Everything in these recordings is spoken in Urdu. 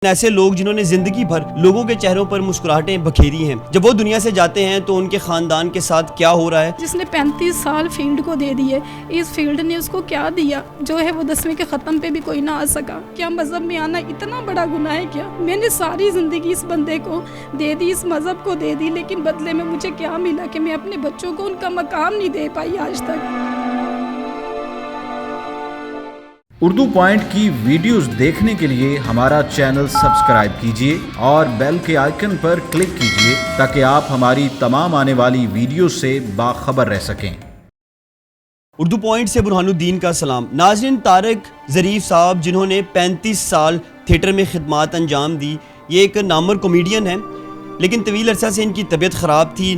ایسے لوگ جنہوں نے زندگی بھر لوگوں کے چہروں پر مسکراہٹیں بکھیری ہیں، جب وہ دنیا سے جاتے ہیں تو ان کے خاندان کے ساتھ کیا ہو رہا ہے؟ جس نے 35 سال فیلڈ کو دے دیے، اس فیلڈ نے اس کو کیا دیا جو ہے وہ 10ویں کے ختم پہ بھی کوئی نہ آ سکا؟ کیا مذہب میں آنا اتنا بڑا گناہ ہے؟ کیا میں نے ساری زندگی اس بندے کو دے دی، اس مذہب کو دے دی، لیکن بدلے میں مجھے کیا ملا کہ میں اپنے بچوں کو ان کا مقام نہیں دے پائی آج تک۔ اردو پوائنٹ کی ویڈیوز دیکھنے کے لیے ہمارا چینل سبسکرائب کیجیے اور بیل کے آئیکن پر کلک کیجیے تاکہ آپ ہماری تمام آنے والی ویڈیوز سے باخبر رہ سکیں۔ اردو پوائنٹ سے برہان الدین کا سلام۔ ناظرین، طارق ظریف صاحب جنہوں نے 35 سال تھیٹر میں خدمات انجام دی، یہ ایک نامور کامیڈین ہیں، لیکن طویل عرصہ سے ان کی طبیعت خراب تھی،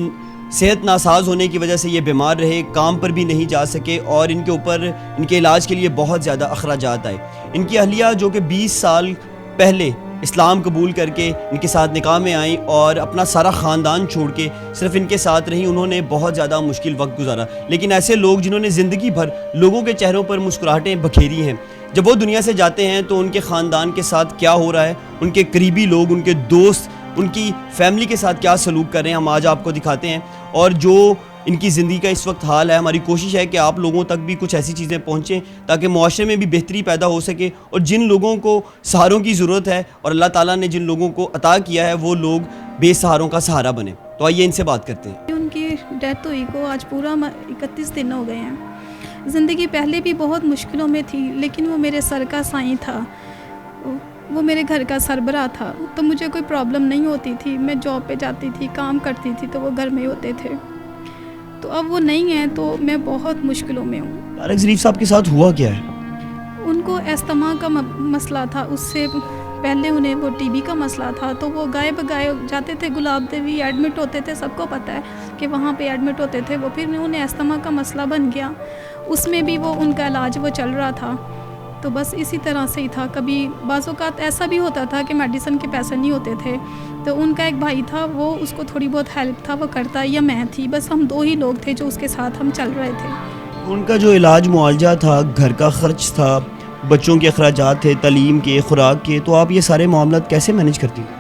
صحت ناساز ہونے کی وجہ سے یہ بیمار رہے، کام پر بھی نہیں جا سکے اور ان کے اوپر ان کے علاج کے لیے بہت زیادہ اخراجات آئے۔ ان کی اہلیہ جو کہ 20 سال پہلے اسلام قبول کر کے ان کے ساتھ نکاح میں آئیں اور اپنا سارا خاندان چھوڑ کے صرف ان کے ساتھ رہیں، انہوں نے بہت زیادہ مشکل وقت گزارا۔ لیکن ایسے لوگ جنہوں نے زندگی بھر لوگوں کے چہروں پر مسکراہٹیں بکھیری ہیں، جب وہ دنیا سے جاتے ہیں تو ان کے خاندان کے ساتھ کیا ہو رہا ہے، ان کے قریبی لوگ، ان کے دوست ان کی فیملی کے ساتھ کیا سلوک کر رہے ہیں، ہم آج آپ کو دکھاتے ہیں۔ اور جو ان کی زندگی کا اس وقت حال ہے، ہماری کوشش ہے کہ آپ لوگوں تک بھی کچھ ایسی چیزیں پہنچیں تاکہ معاشرے میں بھی بہتری پیدا ہو سکے، اور جن لوگوں کو سہاروں کی ضرورت ہے اور اللہ تعالیٰ نے جن لوگوں کو عطا کیا ہے وہ لوگ بے سہاروں کا سہارا بنے۔ تو آئیے ان سے بات کرتے ہیں۔ ان کی ڈیتھ ہوئی کو آج پورا 31 دن ہو گئے ہیں۔ زندگی پہلے بھی بہت مشکلوں میں تھی، لیکن وہ میرے سر کا سائیں تھا، وہ میرے گھر کا سربراہ تھا، تو مجھے کوئی پرابلم نہیں ہوتی تھی۔ میں جاب پہ جاتی تھی، کام کرتی تھی، تو وہ گھر میں ہوتے تھے۔ تو اب وہ نہیں ہیں تو میں بہت مشکلوں میں ہوں۔ طارق ظریف صاحب کے ساتھ ہوا کیا ہے؟ ان کو استما کا مسئلہ تھا، اس سے پہلے انہیں وہ ٹی بی کا مسئلہ تھا، تو وہ گائے بگائے جاتے تھے، گلاب دیوی ایڈمٹ ہوتے تھے، سب کو پتہ ہے کہ وہاں پہ ایڈمٹ ہوتے تھے وہ۔ پھر انہیں استما کا مسئلہ بن گیا، اس میں بھی وہ ان کا علاج وہ چل رہا تھا۔ تو بس اسی طرح سے ہی تھا۔ کبھی بعض اوقات ایسا بھی ہوتا تھا کہ میڈیسن کے پیسے نہیں ہوتے تھے، تو ان کا ایک بھائی تھا، وہ اس کو تھوڑی بہت ہیلپ تھا وہ کرتا، یا میں تھی، بس ہم 2 ہی لوگ تھے جو اس کے ساتھ ہم چل رہے تھے۔ ان کا جو علاج معالجہ تھا، گھر کا خرچ تھا، بچوں کے اخراجات تھے، تعلیم کے، خوراک کے، تو آپ یہ سارے معاملات کیسے مینیج کرتی ہیں؟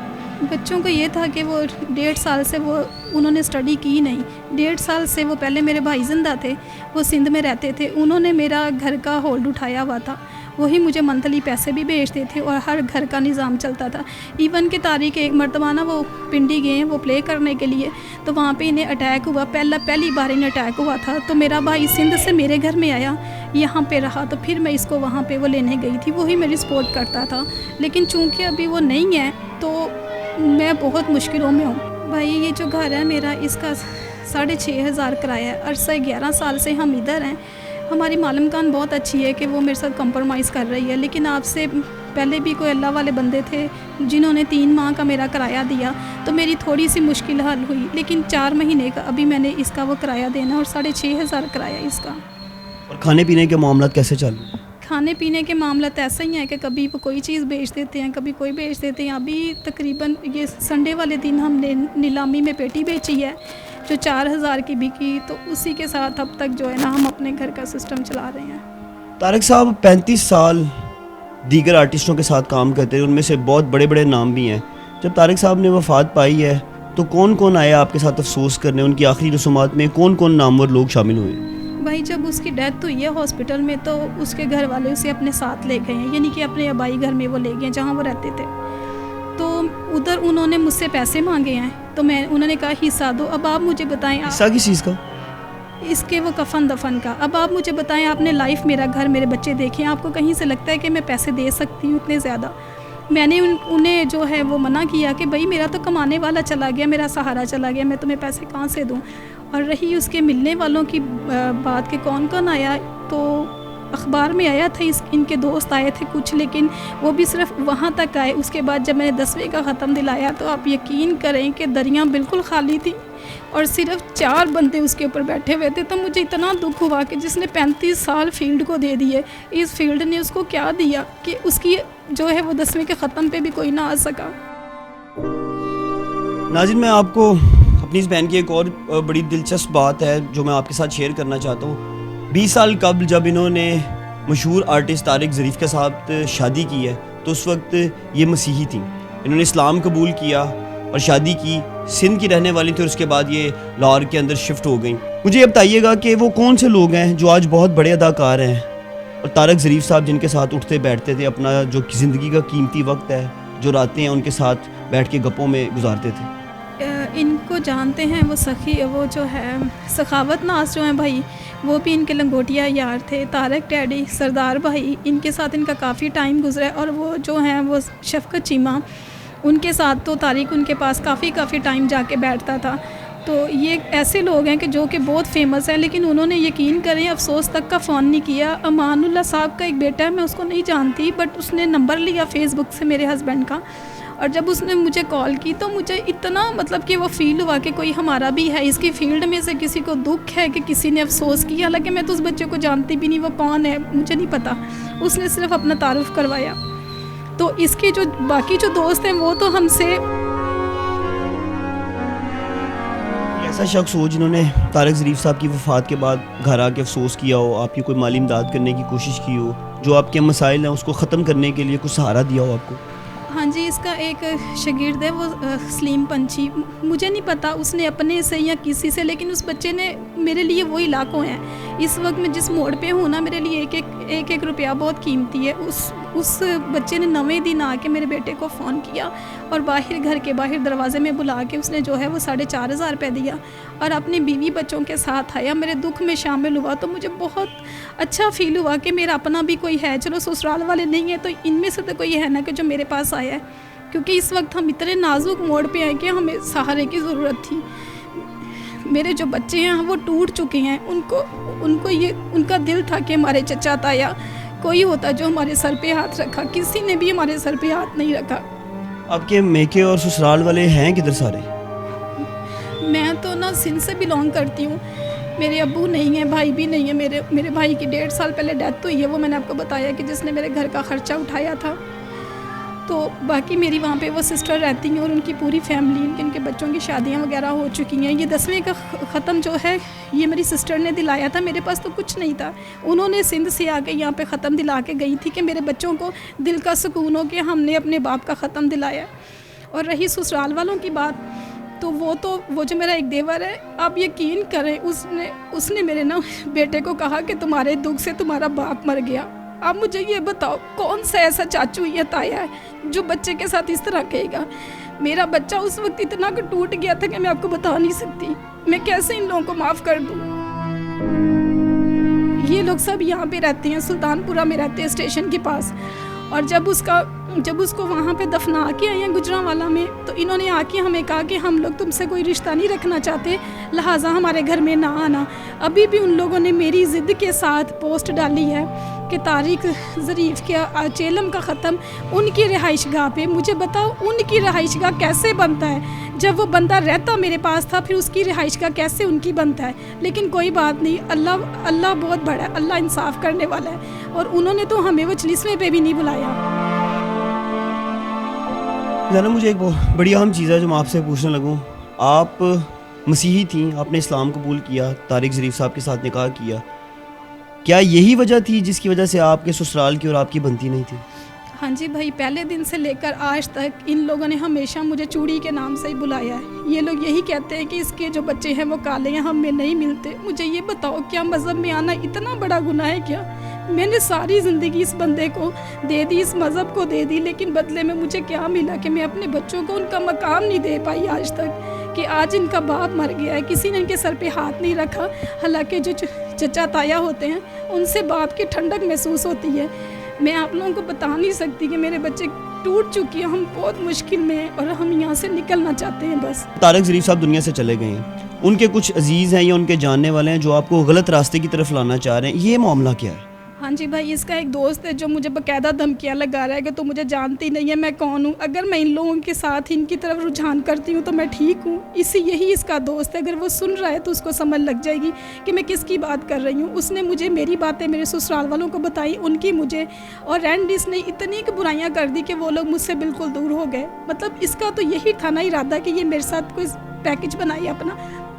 بچوں کو یہ تھا کہ وہ 1.5 سال سے انہوں نے اسٹڈی کی نہیں۔ 1.5 سال سے وہ پہلے میرے بھائی زندہ تھے، وہ سندھ میں رہتے تھے، انہوں نے میرا گھر کا ہولڈ اٹھایا ہوا تھا، وہی مجھے منتھلی پیسے بھی بھیجتے تھے اور ہر گھر کا نظام چلتا تھا۔ ایون کہ تاریخ ایک مرتبہ نا وہ پنڈی گئے ہیں وہ پلے کرنے کے لیے، تو وہاں پہ انہیں اٹیک ہوا، پہلی بار انہیں اٹیک ہوا تھا، تو میرا بھائی سندھ سے میرے گھر میں آیا، یہاں پہ رہا، تو پھر میں اس کو وہاں پہ وہ لینے گئی تھی، وہی میری سپورٹ کرتا تھا۔ لیکن چونکہ ابھی وہ نہیں ہے تو میں بہت مشکلوں میں ہوں۔ بھائی یہ جو گھر ہے میرا، اس کا 6,500 کرایہ ہے، عرصہ 11 سال سے ہم ادھر ہیں۔ ہماری معلم کان بہت اچھی ہے کہ وہ میرے ساتھ کمپرومائز کر رہی ہے، لیکن آپ سے پہلے بھی کوئی اللہ والے بندے تھے جنہوں نے 3 ماہ کا میرا کرایہ دیا، تو میری تھوڑی سی مشکل حل ہوئی، لیکن 4 مہینے کا ابھی میں نے اس کا وہ کرایہ دینا، اور 6,500 کرایہ اس کا۔ اور کھانے پینے کے معاملات کیسے چل رہے ہیں؟ کھانے پینے کے معاملات ایسا ہی ہیں کہ کبھی وہ کوئی چیز بیچ دیتے ہیں، کبھی کوئی بیچ دیتے ہیں۔ ابھی تقریباً یہ سنڈے والے دن ہم نے نیلامی میں پیٹی بیچی ہے جو 4,000 کی بکی، تو اسی کے ساتھ اب تک جو ہے نا ہم اپنے گھر کا سسٹم چلا رہے ہیں۔ طارق صاحب 35 سال دیگر آرٹسٹوں کے ساتھ کام کرتے ہیں، ان میں سے بہت بڑے بڑے نام بھی ہیں۔ جب طارق صاحب نے وفات پائی ہے تو کون کون آیا آپ کے ساتھ افسوس کرنے؟ ان کی آخری رسومات میں کون کون نامور لوگ شامل ہوئے؟ بھائی جب اس کی ڈیتھ ہوئی ہے ہاسپٹل میں، تو اس کے گھر والے اسے اپنے ساتھ لے گئے ہیں، یعنی کہ اپنے آبائی گھر میں وہ لے گئے جہاں وہ رہتے تھے۔ تو ادھر انہوں نے مجھ سے پیسے مانگے ہیں، تو انہوں نے کہا حصہ دو۔ اب آپ مجھے بتائیں، حصہ کس چیز کا؟ اس کے وہ کفن دفن کا۔ اب آپ مجھے بتائیں، آپ نے لائف، میرا گھر، میرے بچے دیکھیں، آپ کو کہیں سے لگتا ہے کہ میں پیسے دے سکتی ہوں اتنے زیادہ؟ میں نے انہیں جو ہے وہ منع کیا کہ بھائی میرا تو کمانے والا چلا گیا، میرا سہارا چلا گیا، میں تمہیں پیسے کہاں سے دوں؟ اور رہی اس کے ملنے والوں کی بات کہ کون کون آیا، تو اخبار میں آیا تھا ان کے دوست آئے تھے کچھ، لیکن وہ بھی صرف وہاں تک آئے۔ اس کے بعد جب میں نے 10ویں کا ختم دلایا تو آپ یقین کریں کہ دریاں بالکل خالی تھی اور صرف 4 بندے اس کے اوپر بیٹھے ہوئے تھے۔ تو مجھے اتنا دکھ ہوا کہ جس نے 35 سال فیلڈ کو دے دیے، اس فیلڈ نے اس کو کیا دیا کہ اس کی جو ہے وہ 10ویں کے ختم پہ بھی کوئی نہ آ سکا۔ ناظرین، میں آپ کو اپنی اس بہن کی ایک اور بڑی دلچسپ بات ہے جو میں آپ کے ساتھ شیئر کرنا چاہتا ہوں۔ 20 سال قبل جب انہوں نے مشہور آرٹسٹ طارق ظریف کے ساتھ شادی کی ہے، تو اس وقت یہ مسیحی تھیں. انہوں نے اسلام قبول کیا اور شادی کی. سندھ کی رہنے والی تھی اور اس کے بعد یہ لاہور کے اندر شفٹ ہو گئیں. مجھے یہ بتائیے گا کہ وہ کون سے لوگ ہیں جو آج بہت بڑے اداکار ہیں اور طارق ظریف صاحب جن کے ساتھ اٹھتے بیٹھتے تھے, اپنا جو زندگی کا قیمتی وقت ہے, جو راتیں ہیں ان کے ساتھ بیٹھ کے گپوں میں گزارتے تھے. ان کو جانتے ہیں وہ سخی, وہ جو ہے سخاوت ناز جو ہیں بھائی, وہ بھی ان کے لنگوٹیا یار تھے. طارق ڈیڈی, سردار بھائی, ان کے ساتھ ان کا کافی ٹائم گزرا ہے. اور وہ جو ہیں وہ شفقت چیمہ, ان کے ساتھ تو طارق ان کے پاس کافی ٹائم جا کے بیٹھتا تھا. تو یہ ایسے لوگ ہیں کہ جو کہ بہت فیمس ہیں, لیکن انہوں نے یقین کریں افسوس تک کا فون نہیں کیا. امان اللہ صاحب کا ایک بیٹا ہے, میں اس کو نہیں جانتی, بٹ اس نے نمبر لیا فیس بک سے میرے ہسبینڈ کا, اور جب اس نے مجھے کال کی تو مجھے اتنا مطلب کہ وہ فیل ہوا کہ کوئی ہمارا بھی ہے اس کی فیلڈ میں سے کسی کو دکھ ہے کہ کسی نے افسوس کیا. حالانکہ میں تو اس بچے کو جانتی بھی نہیں, وہ کون ہے مجھے نہیں پتہ. اس نے صرف اپنا تعارف کروایا. تو اس کے جو باقی جو دوست ہیں وہ تو ہم سے. ایسا شخص ہو جنہوں نے طارق ظریف صاحب کی وفات کے بعد گھر آ کے افسوس کیا ہو, آپ کی کوئی مالی امداد کرنے کی کوشش کی ہو, جو آپ کے مسائل ہیں اس کو ختم کرنے کے لیے کچھ سہارا دیا ہو آپ کو؟ ہاں جی, اس کا ایک شاگرد ہے وہ سلیم پنچھی, مجھے نہیں پتا اس نے اپنے سے یا کسی سے, لیکن اس بچے نے میرے لیے وہ علاقوں ہیں. اس وقت میں جس موڑ پہ ہوں نا, میرے لیے ایک روپیہ بہت قیمتی ہے. اس بچے نے 9ویں دن آ کے میرے بیٹے کو فون کیا اور گھر کے باہر دروازے میں بلا کے اس نے جو ہے وہ 4,500 روپے دیا اور اپنی بیوی بچوں کے ساتھ آیا, میرے دکھ میں شامل ہوا. تو مجھے بہت اچھا فیل ہوا کہ میرا اپنا بھی کوئی ہے. چلو سسرال والے نہیں ہیں تو ان میں سے تو کوئی ہے نا کہ جو میرے پاس آیا ہے, کیونکہ اس وقت ہم اتنے نازک موڑ پہ ہیں کہ ہمیں سہارے کی ضرورت تھی. میرے جو بچے ہیں وہ ٹوٹ چکے ہیں, ان کا دل تھا کہ ہمارے چچا تایا کوئی ہوتا جو ہمارے سر پہ ہاتھ رکھا, کسی نے بھی ہمارے سر پہ ہاتھ نہیں رکھا. آپ کے میکے اور سسرال والے ہیں کدھر سارے؟ میں تو نا سندھ سے بلونگ کرتی ہوں. میرے ابو نہیں ہیں, بھائی بھی نہیں ہے. میرے بھائی کی 1.5 سال پہلے ڈیتھ ہوئی ہے, وہ میں نے آپ کو بتایا کہ جس نے میرے گھر کا خرچہ اٹھایا تھا. تو باقی میری وہاں پہ وہ سسٹر رہتی ہیں اور ان کی پوری فیملی, ان کے بچوں کی شادیاں وغیرہ ہو چکی ہیں. یہ 10ویں کا ختم جو ہے یہ میری سسٹر نے دلایا تھا, میرے پاس تو کچھ نہیں تھا. انہوں نے سندھ سے آ کے یہاں پہ ختم دلا کے گئی تھی کہ میرے بچوں کو دل کا سکون ہو کہ ہم نے اپنے باپ کا ختم دلایا. اور رہی سسرال والوں کی بات, تو وہ جو میرا ایک دیور ہے, آپ یقین کریں اس نے میرے نا بیٹے کو کہا کہ تمہارے دکھ سے تمہارا باپ مر گیا. آپ مجھے یہ بتاؤ کون سا ایسا چاچو یا تایا ہے جو بچے کے ساتھ اس طرح کہے گا. میرا بچہ اس وقت اتنا کہ ٹوٹ گیا تھا کہ میں آپ کو بتا نہیں سکتی. میں کیسے ان لوگوں کو معاف کر دوں. یہ لوگ سب یہاں پہ رہتے ہیں, سلطان پورہ میں رہتے ہیں اسٹیشن کے پاس. اور جب اس کو وہاں پہ دفنا کے آئے ہیں گجرانوالا میں, تو انہوں نے آ کے ہمیں کہا کہ ہم لوگ تم سے کوئی رشتہ نہیں رکھنا چاہتے, لہٰذا ہمارے گھر میں نہ آنا. ابھی بھی ان لوگوں نے میری ضد کے ساتھ پوسٹ ڈالی ہے کہ طارق ظریف کے چیلم کا ختم ان کی رہائش گاہ پہ. مجھے بتاؤ ان کی رہائش گاہ کیسے بنتا ہے؟ جب وہ بندہ رہتا میرے پاس تھا, پھر اس کی رہائش گاہ کیسے ان کی بنتا ہے؟ لیکن کوئی بات نہیں, اللہ بہت بڑا ہے, اللہ انصاف کرنے والا ہے. اور انہوں نے تو ہمیں وہ 40ویں پہ بھی نہیں بلایا. ذرا مجھے ایک بہت بڑی اہم چیز ہے جو میں آپ سے پوچھنے لگوں. آپ مسیحی تھیں, آپ نے اسلام قبول کیا, طارق ظریف صاحب کے ساتھ نکاح کیا. کیا یہی وجہ تھی جس کی وجہ سے آپ کے سسرال کی اور آپ کی بنتی نہیں تھی؟ ہاں جی بھائی, پہلے دن سے لے کر آج تک ان لوگوں نے ہمیشہ مجھے چوڑی کے نام سے ہی بلایا ہے. یہ لوگ یہی کہتے ہیں کہ اس کے جو بچے ہیں وہ کالے ہیں, ہم میں نہیں ملتے. مجھے یہ بتاؤ کیا مذہب میں آنا اتنا بڑا گناہ ہے کیا؟ میں نے ساری زندگی اس بندے کو دے دی, اس مذہب کو دے دی, لیکن بدلے میں مجھے کیا ملا کہ میں اپنے بچوں کو ان کا مقام نہیں دے پائی آج تک. کہ آج ان کا باپ مر گیا ہے, کسی نے ان کے سر پہ ہاتھ نہیں رکھا. حالانکہ جو چچا تایا ہوتے ہیں ان سے باپ کی ٹھنڈک محسوس ہوتی ہے. میں آپ لوگوں کو بتا نہیں سکتی کہ میرے بچے ٹوٹ چکی ہیں, ہم بہت مشکل میں ہیں اور ہم یہاں سے نکلنا چاہتے ہیں بس. طارق ظریف صاحب دنیا سے چلے گئے ہیں, ان کے کچھ عزیز ہیں یا ان کے جاننے والے ہیں جو آپ کو غلط راستے کی طرف لانا چاہ رہے ہیں, یہ معاملہ کیا ہے؟ ہاں جی بھائی, اس کا ایک دوست ہے جو مجھے باقاعدہ دھمکیاں لگا رہا ہے کہ تو مجھے جانتی نہیں ہے میں کون ہوں. اگر میں ان لوگوں کے ساتھ ان کی طرف رجحان کرتی ہوں تو میں ٹھیک ہوں. یہی اس کا دوست ہے, اگر وہ سن رہا ہے تو اس کو سمجھ لگ جائے گی کہ میں کس کی بات کر رہی ہوں. اس نے مجھے میری باتیں میرے سسرال والوں کو بتائی, ان کی مجھے, اور اینڈ اس نے اتنی برائیاں کر دی کہ وہ لوگ مجھ سے بالکل دور ہو گئے. مطلب اس کا تو یہی تھا نا ارادہ کہ یہ میرے ساتھ کوئی پیکج بنائی اپنا,